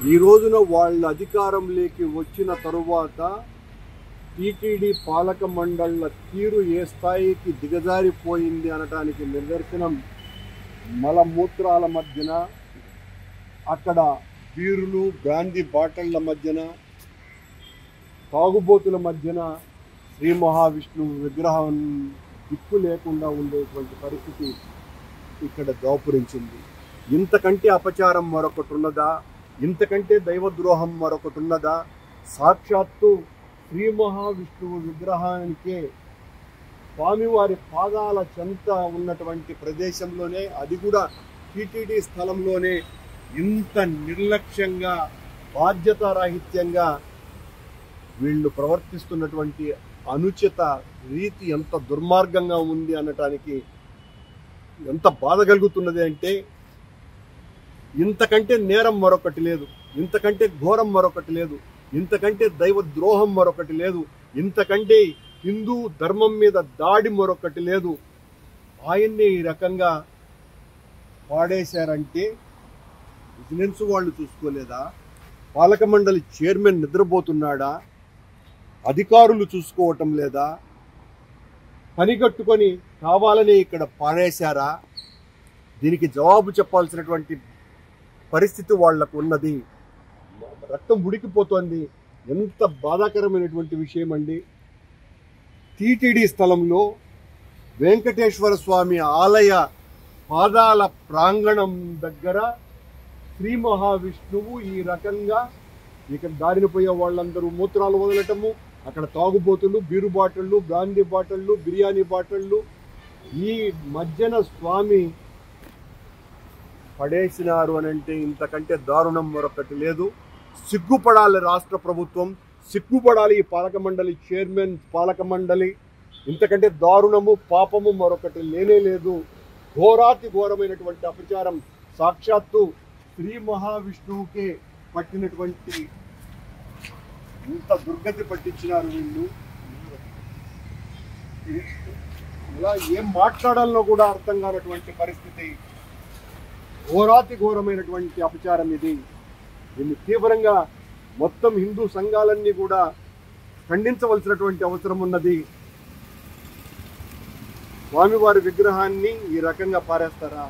ఈ రోజున వాళ్ళ అధికారంలోకి వచ్చిన తరువాత టీటీడీ పాలక మండళ్ల తీరు ఏ స్థాయికి దిగజారిపోయింది అనటానికి నిదర్శనం మలమూత్రాల మధ్యన, అక్కడ బీరులు బ్రాందీ బాటిళ్ల మధ్యన, తాగుబోతుల మధ్యన శ్రీ మహావిష్ణువు విగ్రహం దిక్కు లేకుండా ఉండేటువంటి పరిస్థితి ఇక్కడ దాపురించింది. ఇంతకంటే అపచారం మరొకటి ఉన్నదా? ఇంతకంటే దైవద్రోహం మరొకటి ఉన్నదా? సాక్షాత్తు శ్రీ మహావిష్ణువు విగ్రహానికే స్వామివారి పాదాల చెంత ఉన్నటువంటి ప్రదేశంలోనే, అది కూడా టీటీడీ స్థలంలోనే ఇంత నిర్లక్ష్యంగా బాధ్యతారాహిత్యంగా వీళ్ళు ప్రవర్తిస్తున్నటువంటి అనుచిత రీతి ఎంత దుర్మార్గంగా ఉంది అనటానికి ఎంత బాధ కలుగుతున్నది అంటే, ఇంతకంటే నేరం మరొకటి లేదు, ఇంతకంటే ఘోరం మరొకటి లేదు, ఇంతకంటే దైవ ద్రోహం మరొకటి లేదు, ఇంతకంటే హిందూ ధర్మం మీద దాడి మరొకటి లేదు. ఆయన్ని ఈ రకంగా పాడేశారంటే విజిలెన్స్ వాళ్ళు చూసుకోలేదా? పాలక మండలి చైర్మన్ నిద్రపోతున్నాడా? అధికారులు చూసుకోవటం లేదా? పనిగట్టుకొని కావాలని ఇక్కడ పాడేశారా? దీనికి జవాబు చెప్పాల్సినటువంటి పరిస్థితి వాళ్లకు ఉన్నది. రక్తం ఉడికిపోతోంది. ఎంత బాధాకరమైనటువంటి విషయం అండి. టీటీడీ స్థలంలో వెంకటేశ్వర స్వామి ఆలయ పాదాల ప్రాంగణం దగ్గర శ్రీ మహావిష్ణువు ఈ రకంగా ఇక్కడ దారిన పోయే వాళ్ళందరూ మూత్రాలు వదలటము, అక్కడ తాగుబోతులు, బీరు బాటిళ్ళు, బ్రాందీ బాటిళ్ళు, బిర్యానీ బాటిళ్ళు ఈ మధ్యన స్వామి పడేసినారు అని అంటే ఇంతకంటే దారుణం మరొకటి లేదు. సిగ్గుపడాలి రాష్ట్ర ప్రభుత్వం, సిగ్గుపడాలి ఈ పాలక మండలి చైర్మన్, పాలక మండలి. ఇంతకంటే దారుణము పాపము మరొకటి లేనే లేదు. ఘోరాతి ఘోరమైనటువంటి అపచారం సాక్షాత్తు శ్రీ మహావిష్ణువుకే పట్టినటువంటి ఇంత దుర్గతి పట్టించినారు వీళ్ళు. ఇలా ఏం మాట్లాడాలో కూడా అర్థం కానటువంటి పరిస్థితి. ఘోరాతి ఘోరమైనటువంటి అపచారం ఇది. దీన్ని తీవ్రంగా మొత్తం హిందూ సంఘాలన్నీ కూడా ఖండించవలసినటువంటి అవసరం ఉన్నది. స్వామివారి విగ్రహాన్ని ఈ రకంగా పారేస్తారా?